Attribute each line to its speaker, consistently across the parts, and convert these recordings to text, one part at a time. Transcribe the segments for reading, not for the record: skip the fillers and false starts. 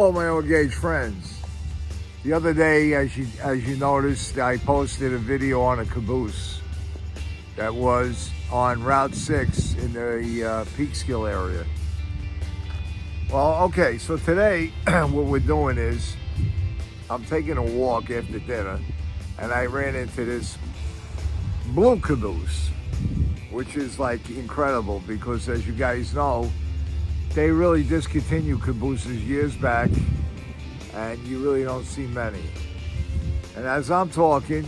Speaker 1: Hello, my old gauge friends. The other day, as you noticed, I posted a video on a caboose that was on Route 6 in the Peekskill area. Well, okay, so today what we're doing is I'm taking a walk after dinner, and I ran into this blue caboose, which is like incredible because, as you guys know, they really discontinued cabooses years back, and you really don't see many. And as I'm talking,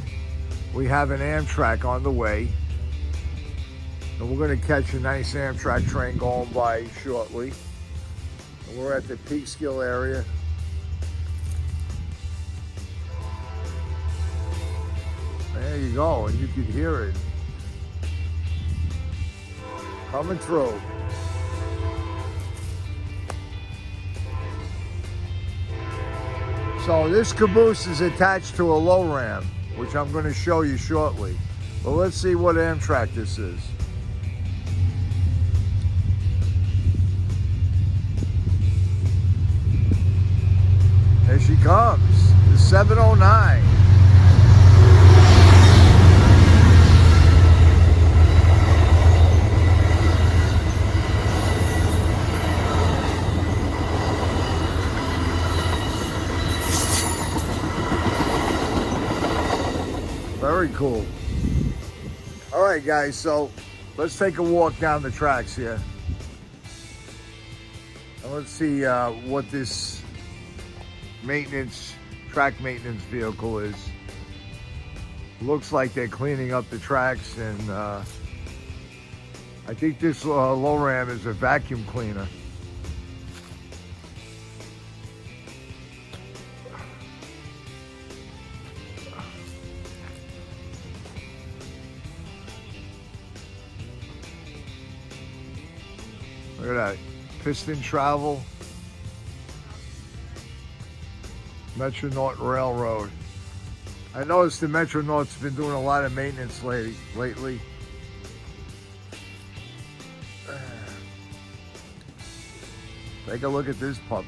Speaker 1: we have an Amtrak on the way, and we're going to catch a nice Amtrak train going by shortly. And we're at the Peekskill area. There you go, and you can hear it coming through. So this caboose is attached to a low ram, which I'm going to show you shortly. But let's see what Amtrak this is. There she comes, the 709. Very cool. All right, guys, so let's take a walk down the tracks here. And let's see what this track maintenance vehicle is. Looks like they're cleaning up the tracks, and I think this low ram is a vacuum cleaner. Look at that, piston travel, Metro-North Railroad. I noticed the Metro-North's been doing a lot of maintenance lately. Take a look at this puppy.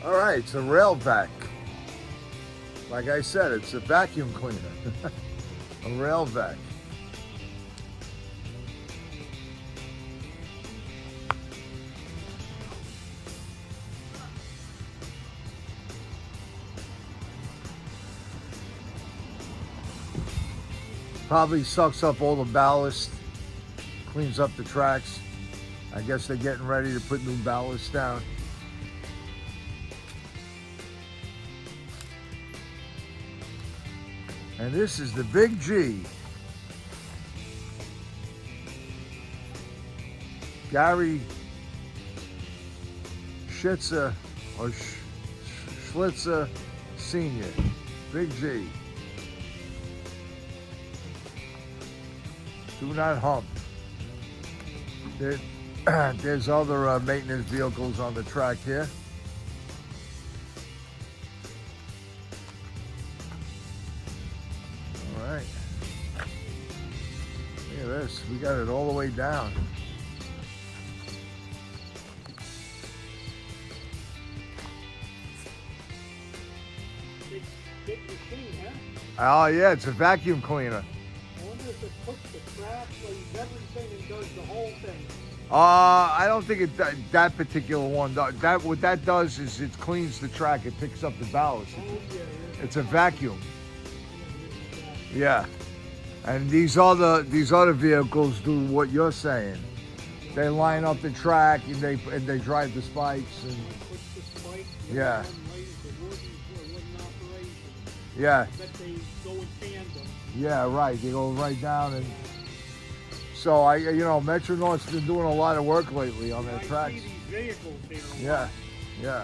Speaker 1: All right, it's a rail vac. Like I said, it's a vacuum cleaner. A rail vac. Probably sucks up all the ballast, cleans up the tracks. I guess they're getting ready to put new ballast down. And this is the Big G. Gary Schlitzer, or Schlitzer Sr. Big G. Do not hump. There's other maintenance vehicles on the track here. Look at this, we got it all the way down. Big machine, huh? Oh yeah, it's a vacuum cleaner.
Speaker 2: I wonder if it puts the track, lays everything, and does the whole thing.
Speaker 1: I don't think that particular one. What that does is it cleans the track. It picks up the ballast.
Speaker 2: Oh, yeah.
Speaker 1: It's a vacuum. Yeah. And these other vehicles do what you're saying. They line up the track and they drive the spikes and
Speaker 2: Push the spikes,
Speaker 1: yeah.
Speaker 2: lays the wooden operation.
Speaker 1: Yeah.
Speaker 2: I bet they go in tandem.
Speaker 1: Yeah, right. They go right down, and so Metro-North's been doing a lot of work lately on their tracks.
Speaker 2: I see these vehicles here.
Speaker 1: Yeah. Yeah.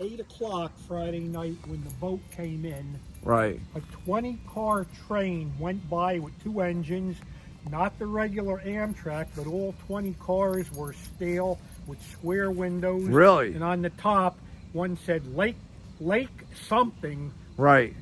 Speaker 2: 8 o'clock Friday night when the boat came in.
Speaker 1: Right.
Speaker 2: A 20-car train went by with 2 engines, not the regular Amtrak, but all 20 cars were steel with square windows.
Speaker 1: Really?
Speaker 2: And on the top, one said Lake something.
Speaker 1: Right.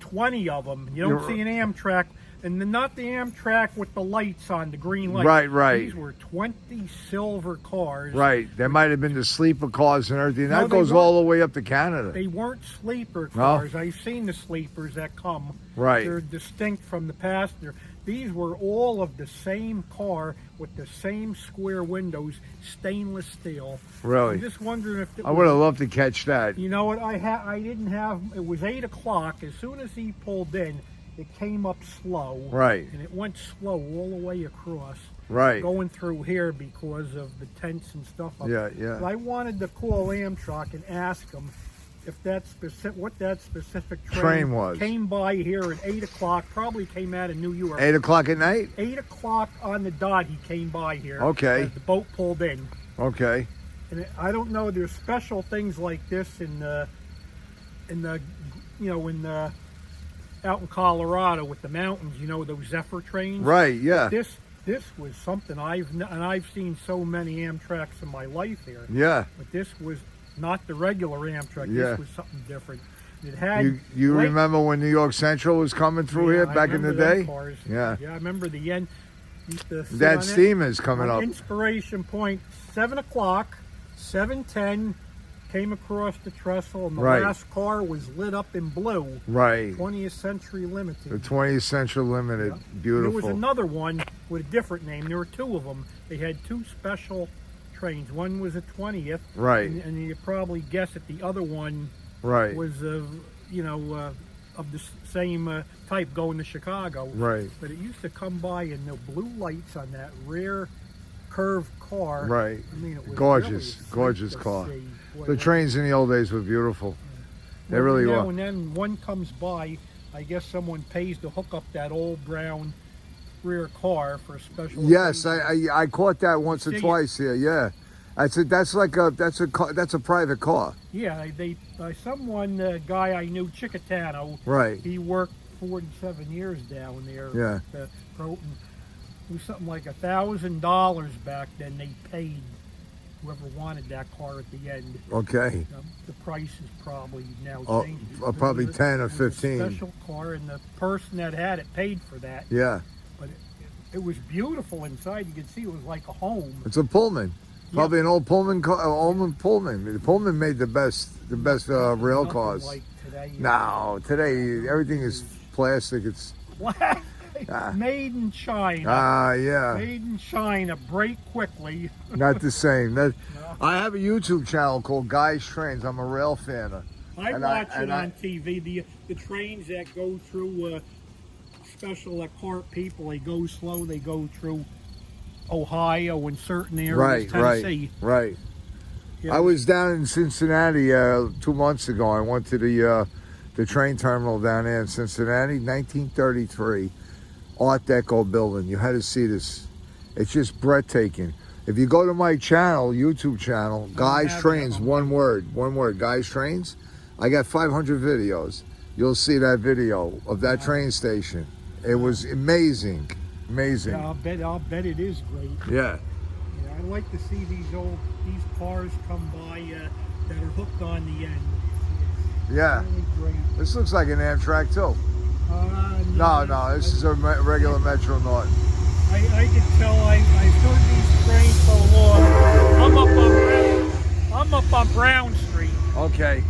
Speaker 2: 20 of them. You don't see an Amtrak, and not the Amtrak with the lights on, the green lights.
Speaker 1: Right, right.
Speaker 2: These were 20 silver cars.
Speaker 1: Right. There might have been the sleeper cars and everything.
Speaker 2: No,
Speaker 1: That goes all the way up to Canada.
Speaker 2: They weren't sleeper cars. I've seen the sleepers that come.
Speaker 1: Right.
Speaker 2: They're distinct from the passenger. These were all of the same car with the same square windows, stainless steel.
Speaker 1: Really?
Speaker 2: I'm just wondering if
Speaker 1: I would have loved to catch that.
Speaker 2: You know what? I didn't have. It was 8 o'clock. As soon as he pulled in, it came up slow.
Speaker 1: Right.
Speaker 2: And it went slow all the way across.
Speaker 1: Right.
Speaker 2: Going through here because of the tents and stuff.
Speaker 1: Yeah, yeah.
Speaker 2: But I wanted to call Amtrak and ask them if what that specific
Speaker 1: train was.
Speaker 2: Came by here at 8 o'clock. Probably came out of New York.
Speaker 1: 8 o'clock at night?
Speaker 2: 8 o'clock on the dot. He came by here.
Speaker 1: Okay.
Speaker 2: As the boat pulled in.
Speaker 1: Okay.
Speaker 2: And I don't know. There's special things like this out in Colorado with the mountains. You know, those Zephyr trains.
Speaker 1: Right. Yeah.
Speaker 2: This was something I've seen so many Amtraks in my life here.
Speaker 1: Yeah.
Speaker 2: But this was not the regular Amtrak.
Speaker 1: Yeah.
Speaker 2: This was something different. It had.
Speaker 1: You remember when New York Central was coming through here back in the day?
Speaker 2: Cars.
Speaker 1: Yeah.
Speaker 2: Yeah, I remember the end.
Speaker 1: That steamer's coming up.
Speaker 2: Inspiration Point, 7 o'clock, 7:10, came across the trestle, and the last car was lit up in blue.
Speaker 1: Right.
Speaker 2: 20th Century Limited.
Speaker 1: The 20th Century Limited.
Speaker 2: Yeah.
Speaker 1: Beautiful.
Speaker 2: There was another one with a different name. There were 2 of them. They had 2 special trains. One was a 20th.
Speaker 1: Right.
Speaker 2: And you probably guess that the other one was of the same type going to Chicago.
Speaker 1: Right.
Speaker 2: But it used to come by in the blue lights on that rear curved car.
Speaker 1: Right.
Speaker 2: I mean, it was
Speaker 1: gorgeous,
Speaker 2: really
Speaker 1: gorgeous car.
Speaker 2: Boy,
Speaker 1: the trains in the old days were beautiful. They really were.
Speaker 2: Now and then one comes by, I guess someone pays to hook up that old brown rear car for a special.
Speaker 1: Yes, I caught that once or twice here. Yeah, that's a private car.
Speaker 2: Yeah, someone guy I knew, Chicatano.
Speaker 1: Right.
Speaker 2: He worked 47 years down there.
Speaker 1: Yeah.
Speaker 2: It was something like $1,000 back then. They paid whoever wanted that car at the end.
Speaker 1: Okay.
Speaker 2: The price is probably now changed.
Speaker 1: Probably 10 or 15.
Speaker 2: A special car, and the person that had it paid for that.
Speaker 1: Yeah.
Speaker 2: But it was beautiful inside. You could see it was like a home.
Speaker 1: It's a Pullman. Probably an old Pullman car. Old Pullman. The Pullman made the best rail cars.
Speaker 2: Like today.
Speaker 1: No, today everything is plastic. It's
Speaker 2: made in China.
Speaker 1: Yeah.
Speaker 2: Made in China. Break quickly.
Speaker 1: Not the same. I have a YouTube channel called Guy's Trains. I'm a rail fan.
Speaker 2: I watch it on TV. The trains that go through special cart people. They go slow. They go through Ohio and certain areas. Tennessee.
Speaker 1: Right. Yeah. I was down in Cincinnati 2 months ago. I went to the train terminal down there in Cincinnati, 1933. Art Deco building. You had to see this. It's just breathtaking. If you go to my channel, YouTube channel, Guy's Trains, one word, Guy's Trains, I got 500 videos. You'll see that video of that train station. It was amazing.
Speaker 2: Yeah, I'll bet it is great.
Speaker 1: Yeah.
Speaker 2: I like to see these cars come by that are hooked on the end.
Speaker 1: Yeah.
Speaker 2: Really great.
Speaker 1: This looks like an Amtrak too. No, this is a regular Metro North.
Speaker 2: I can tell I've heard these trains so long. I'm up on Brown Street.
Speaker 1: Okay.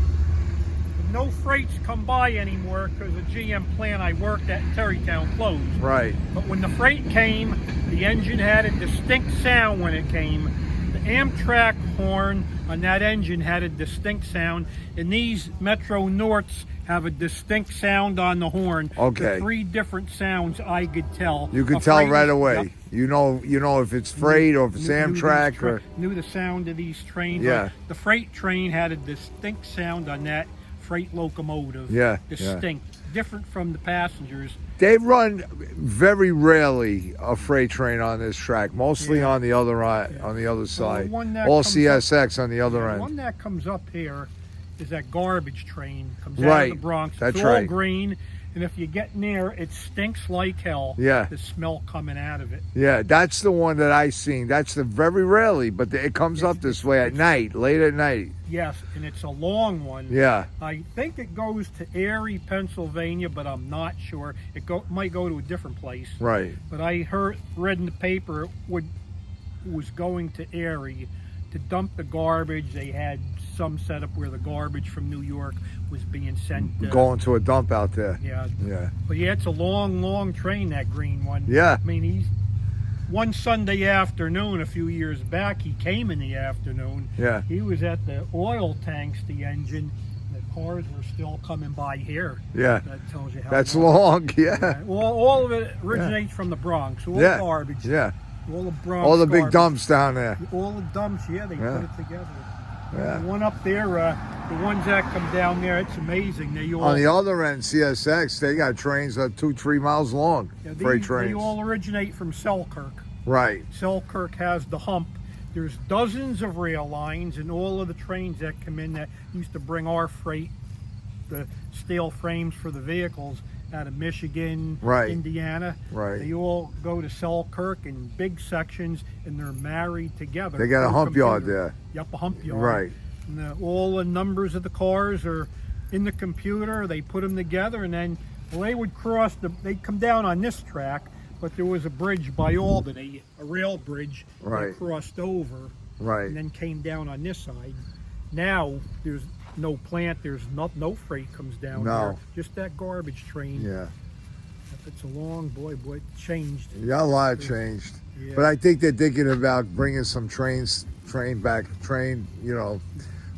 Speaker 2: No freights come by anymore because the GM plant I worked at in Terrytown closed.
Speaker 1: Right.
Speaker 2: But when the freight came, the engine had a distinct sound when it came. The Amtrak horn on that engine had a distinct sound, and these Metro Norths have a distinct sound on the horn.
Speaker 1: Okay.
Speaker 2: The 3 different sounds I could tell.
Speaker 1: You could tell right away.
Speaker 2: Yep.
Speaker 1: You know if it's freight or if it's Amtrak or
Speaker 2: knew the sound of these trains.
Speaker 1: Yeah.
Speaker 2: The freight train had a distinct sound on that freight locomotive.
Speaker 1: Yeah.
Speaker 2: Distinct. Different from the passengers.
Speaker 1: They run very rarely a freight train on this track, mostly on the other on the other side. All CSX on the other end.
Speaker 2: The one that comes up here is that garbage train comes out
Speaker 1: Right.
Speaker 2: of the Bronx.
Speaker 1: That's
Speaker 2: it's all
Speaker 1: right.
Speaker 2: green, and if you get near, it stinks like hell.
Speaker 1: Yeah.
Speaker 2: The smell coming out of it.
Speaker 1: Yeah, that's the one that I seen. That's the very rarely, but it comes up this way at night, late at night.
Speaker 2: Yes, and it's a long one.
Speaker 1: Yeah.
Speaker 2: I think it goes to Erie, Pennsylvania, but I'm not sure. It might go to a different place.
Speaker 1: Right.
Speaker 2: But I read in the paper it was going to Erie to dump the garbage. They had some setup where the garbage from New York was being sent.
Speaker 1: Going to a dump out there.
Speaker 2: Yeah.
Speaker 1: Yeah.
Speaker 2: But yeah, it's a long, long train, that green one.
Speaker 1: Yeah.
Speaker 2: I mean, one Sunday afternoon a few years back, he came in the afternoon.
Speaker 1: Yeah.
Speaker 2: He was at the oil tanks, the engine. The cars were still coming by here.
Speaker 1: Yeah.
Speaker 2: That tells you how
Speaker 1: That's long. Yeah.
Speaker 2: Yeah. All of it originates from the Bronx. All
Speaker 1: Yeah.
Speaker 2: the garbage.
Speaker 1: Yeah.
Speaker 2: All the Bronx.
Speaker 1: All the big
Speaker 2: garbage.
Speaker 1: dumps down there.
Speaker 2: All the dumps, yeah, they
Speaker 1: Yeah.
Speaker 2: put it together.
Speaker 1: Yeah.
Speaker 2: The one up there, the ones that come down there, it's amazing. They all
Speaker 1: On the other end, CSX, they got trains that are 2-3 miles long. Freight trains.
Speaker 2: They all originate from Selkirk.
Speaker 1: Right.
Speaker 2: Selkirk has the hump. There's dozens of rail lines, and all of the trains that come in that used to bring our freight, the steel frames for the vehicles, out of Michigan,
Speaker 1: Right.
Speaker 2: Indiana.
Speaker 1: Right.
Speaker 2: They all go to Selkirk in big sections, and they're married together.
Speaker 1: They got a
Speaker 2: through
Speaker 1: hump yard
Speaker 2: computer.
Speaker 1: there.
Speaker 2: Yep, a hump yard.
Speaker 1: Right.
Speaker 2: And all the numbers of the cars are in the computer. They put them together, and then they would they'd come down on this track, but there was a bridge by Albany, a rail bridge.
Speaker 1: Right.
Speaker 2: They crossed over,
Speaker 1: Right.
Speaker 2: and then came down on this side. Now there's no plant. There's no freight comes down
Speaker 1: No.
Speaker 2: there. Just that garbage train.
Speaker 1: Yeah.
Speaker 2: It's a long boy. It changed.
Speaker 1: Yeah, a lot changed.
Speaker 2: Yeah.
Speaker 1: But I think they're thinking about bringing some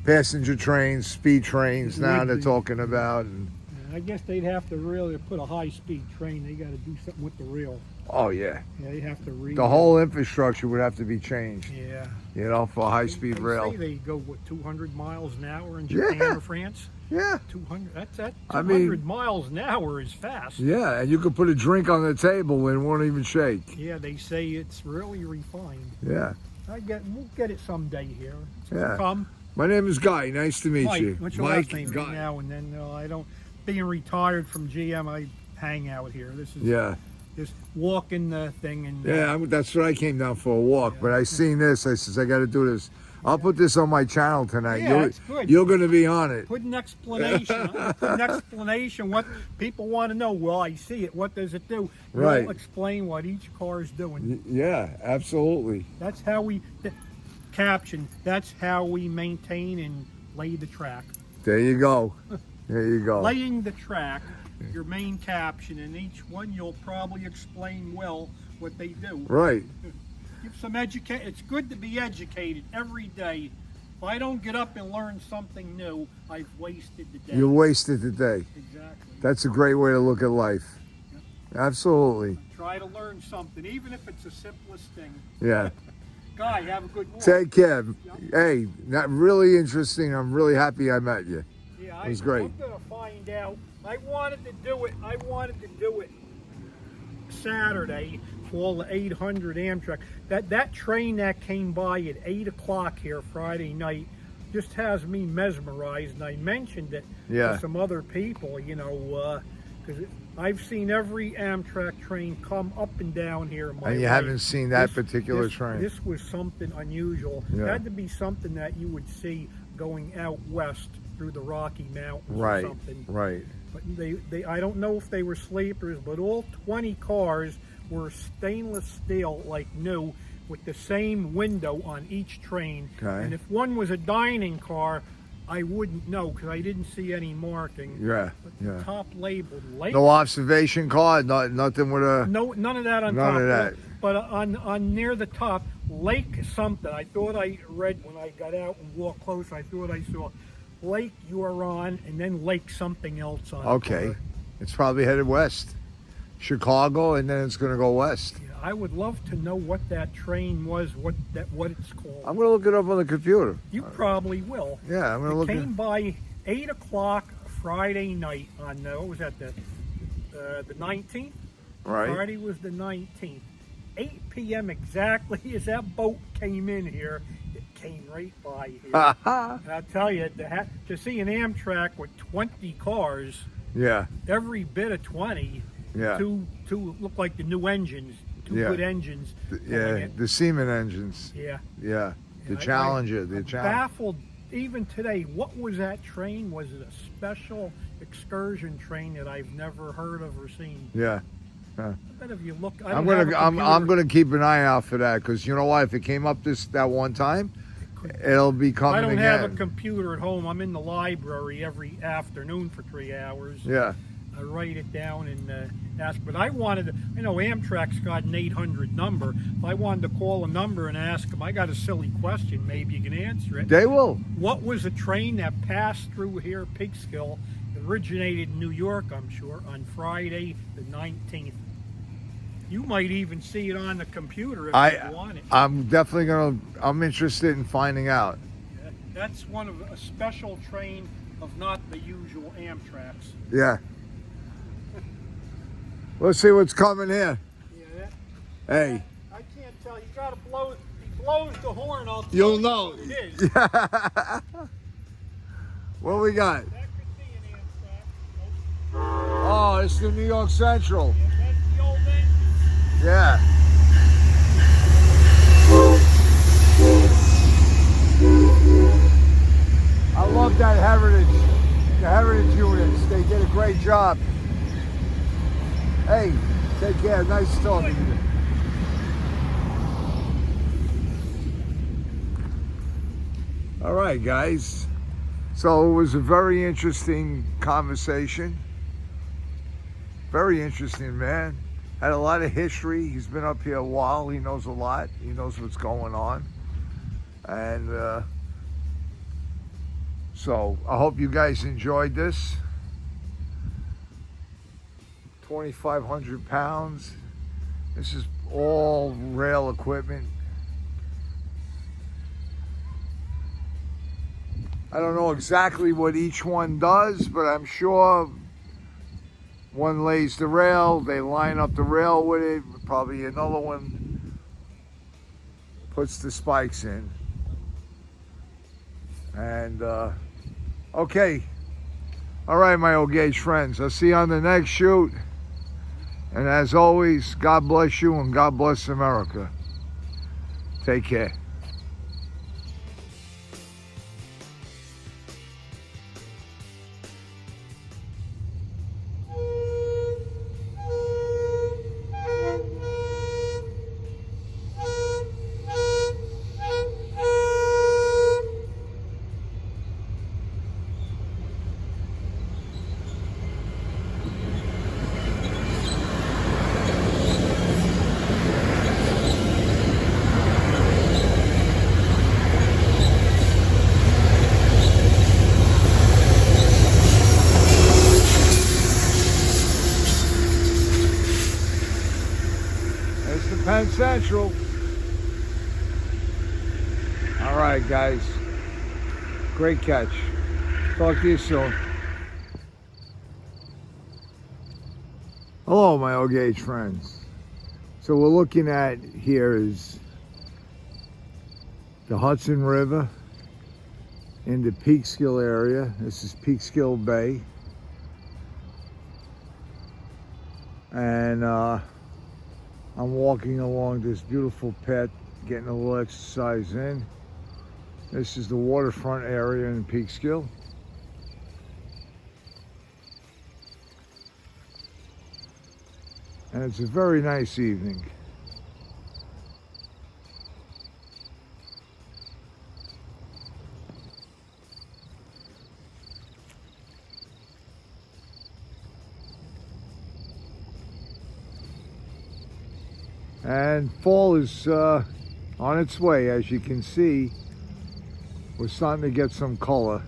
Speaker 1: passenger trains, speed trains
Speaker 2: It
Speaker 1: now
Speaker 2: would
Speaker 1: they're
Speaker 2: be.
Speaker 1: talking about. And,
Speaker 2: I guess they'd have to really put a high-speed train. They got to do something with the rail.
Speaker 1: oh, yeah.
Speaker 2: Yeah, they have to read
Speaker 1: The whole infrastructure would have to be changed,
Speaker 2: Yeah.
Speaker 1: for high-speed
Speaker 2: They
Speaker 1: rail.
Speaker 2: say they go 200 miles an hour in
Speaker 1: Yeah.
Speaker 2: Japan or France.
Speaker 1: Yeah.
Speaker 2: 200. That's 200
Speaker 1: I mean-
Speaker 2: miles an hour is fast.
Speaker 1: Yeah, and you could put a drink on the table and it won't even shake.
Speaker 2: Yeah, they say it's really refined.
Speaker 1: Yeah.
Speaker 2: We'll get it someday here. It's
Speaker 1: Yeah.
Speaker 2: Come,
Speaker 1: My name is Guy. Nice to meet
Speaker 2: Mike.
Speaker 1: you.
Speaker 2: What's your
Speaker 1: Mike
Speaker 2: last name?
Speaker 1: Guy.
Speaker 2: Now and then. I don't. Being retired from GM, I hang out here. This is
Speaker 1: Yeah.
Speaker 2: just walking the thing and.
Speaker 1: Yeah, that's what I came down for a walk. But I seen this. I says I got to do this. I'll put this on my channel tonight.
Speaker 2: Yeah, that's good.
Speaker 1: You're going to be on it.
Speaker 2: Put an explanation. What people want to know. Well, I see it. What does it do?
Speaker 1: Right.
Speaker 2: We'll explain what each car is doing.
Speaker 1: Yeah, absolutely.
Speaker 2: That's how we caption. That's how we maintain and lay the track.
Speaker 1: There you go. There you go.
Speaker 2: Laying the track, your main caption, and each one you'll probably explain well what they do.
Speaker 1: Right.
Speaker 2: Give some educate. It's good to be educated every day. If I don't get up and learn something new, I've wasted the day.
Speaker 1: You wasted the day.
Speaker 2: Exactly.
Speaker 1: That's a great way to look at life. Absolutely.
Speaker 2: Try to learn something, even if it's the simplest thing.
Speaker 1: Yeah.
Speaker 2: Guy, have a good walk.
Speaker 1: Take care. Hey, not really interesting. I'm really happy I met you.
Speaker 2: Yeah,
Speaker 1: it was great.
Speaker 2: I'm gonna find out. I wanted to do it Saturday for all the 800 Amtrak. That train that came by at 8 o'clock here Friday night just has me mesmerized. And I mentioned it
Speaker 1: Yeah.
Speaker 2: to some other people, because I've seen every Amtrak train come up and down here. In my
Speaker 1: And you
Speaker 2: life.
Speaker 1: haven't seen that particular
Speaker 2: this,
Speaker 1: train.
Speaker 2: This was something unusual.
Speaker 1: Yeah.
Speaker 2: It had to be something that you would see going out west through the Rocky Mountains
Speaker 1: Right.
Speaker 2: or something.
Speaker 1: Right.
Speaker 2: But I don't know if they were sleepers, but all 20 cars were stainless steel, like new, with the same window on each train.
Speaker 1: Okay.
Speaker 2: And if one was a dining car, I wouldn't know because I didn't see any marking.
Speaker 1: Yeah.
Speaker 2: But
Speaker 1: Yeah.
Speaker 2: the top labeled Lake.
Speaker 1: No observation card. Nothing with a.
Speaker 2: No, none of that on
Speaker 1: None
Speaker 2: top.
Speaker 1: of that.
Speaker 2: But on near the top, Lake something. I thought I read when I got out and walked close. I thought I saw Lake you are on, and then Lake something else on.
Speaker 1: Okay. It's probably headed west. Chicago, and then it's going to go west.
Speaker 2: Yeah, I would love to know what that train was, what it's called.
Speaker 1: I'm going to look it up on the computer.
Speaker 2: You probably will.
Speaker 1: Yeah, I'm going to look
Speaker 2: Came by 8 o'clock Friday night on what was that, the 19th?
Speaker 1: Right.
Speaker 2: Friday was the 19th. 8 p.m. exactly as that boat came in here, it came right by here. And I'll tell you, to see an Amtrak with 20 cars,
Speaker 1: Yeah,
Speaker 2: every bit of 20,
Speaker 1: yeah,
Speaker 2: two look like the new engines, two good engines.
Speaker 1: yeah. The Siemens engines.
Speaker 2: Yeah.
Speaker 1: Yeah, the
Speaker 2: And
Speaker 1: Challenger.
Speaker 2: I'm baffled even today. What was that train? Was it a special excursion train that I've never heard of or seen?
Speaker 1: Yeah.
Speaker 2: I bet if you look,
Speaker 1: I'm gonna keep an eye out for that, because you know what? If it came up that one time, it'll be coming
Speaker 2: I don't
Speaker 1: again.
Speaker 2: have a computer at home. I'm in the library every afternoon for 3 hours.
Speaker 1: Yeah.
Speaker 2: I write it down and ask. But I know Amtrak's got an 800 number. If I wanted to call a number and ask them, I got a silly question, maybe you can answer it.
Speaker 1: They will.
Speaker 2: What was a train that passed through here, Peekskill? It originated in New York, I'm sure, on Friday the 19th. You might even see it on the computer if you want it.
Speaker 1: I'm interested in finding out.
Speaker 2: That's a special train of not the usual Amtraks.
Speaker 1: Yeah. Let's see what's coming here.
Speaker 2: Yeah.
Speaker 1: Hey.
Speaker 2: I can't tell. You gotta blow. He blows the horn.
Speaker 1: You'll know.
Speaker 2: What it is.
Speaker 1: What we got?
Speaker 2: That could be an Amtrak.
Speaker 1: Oh, it's the New York Central.
Speaker 2: Yeah, that's the old engine.
Speaker 1: Yeah. I love that the heritage units. They did a great job. Hey, take care. Nice talking to you. All right, guys. So it was a very interesting conversation. Very interesting, man. Had a lot of history. He's been up here a while. He knows a lot. He knows what's going on. And so I hope you guys enjoyed this. 2,500 pounds. This is all rail equipment. I don't know exactly what each one does, but I'm sure one lays the rail, they line up the rail with it, probably another one puts the spikes in. And okay, all right, my old gauge friends, I'll see you on the next shoot. And as always, God bless you and God bless America. Take care. Penn Central. All right, guys. Great catch. Talk to you soon. Hello, my old gauge friends. So we're looking at here is the Hudson River in the Peekskill area. This is Peekskill Bay. And I'm walking along this beautiful path, getting a little exercise in. This is the waterfront area in Peekskill. And it's a very nice evening. And fall is on its way. As you can see, we're starting to get some color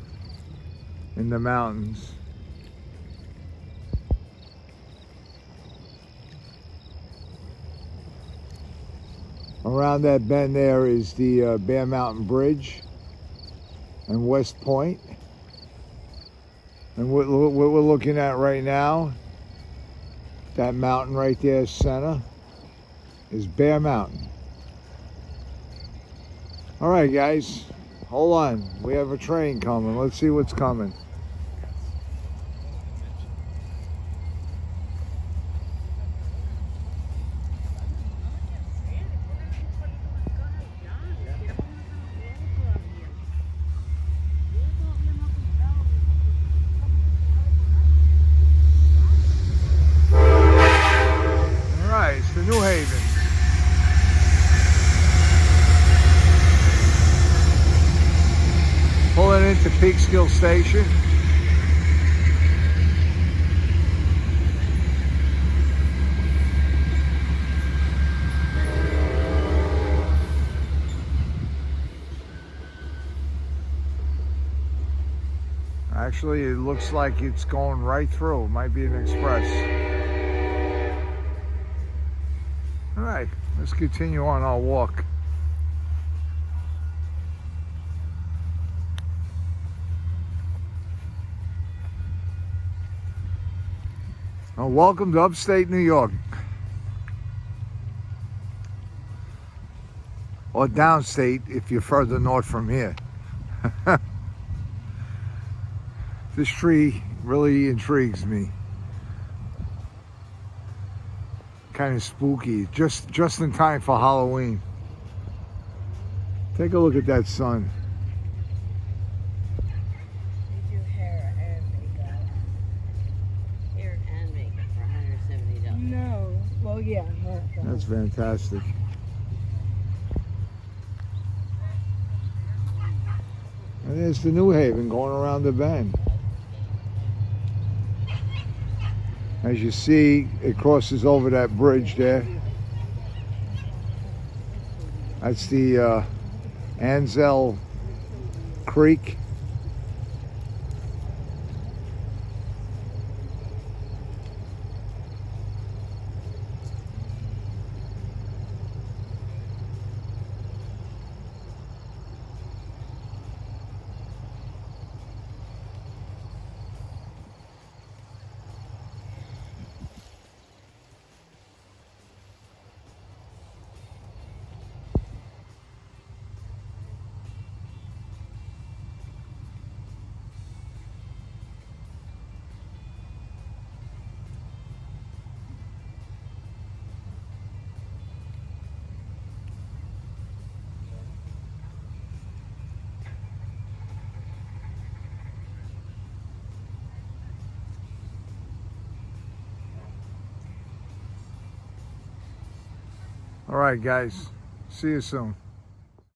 Speaker 1: in the mountains. Around that bend there is the Bear Mountain Bridge and West Point. And what we're looking at right now, that mountain right there, center, is Bear Mountain. All right, guys, hold on. We have a train coming. Let's see what's coming. All right, it's the New Haven. Pulling into Peekskill Station. Actually, it looks like it's going right through. It might be an express. All right, let's continue on our walk. Welcome to upstate New York. Or downstate if you're further north from here. This tree really intrigues me. Kind of spooky, just in time for Halloween. Take a look at that sun.
Speaker 3: They do hair and makeup. Hair and makeup for $170.
Speaker 4: No. Well, yeah.
Speaker 1: That's fantastic. And there's the New Haven going around the bend. As you see, it crosses over that bridge there. That's the Ansel Creek. All right, guys. See you soon.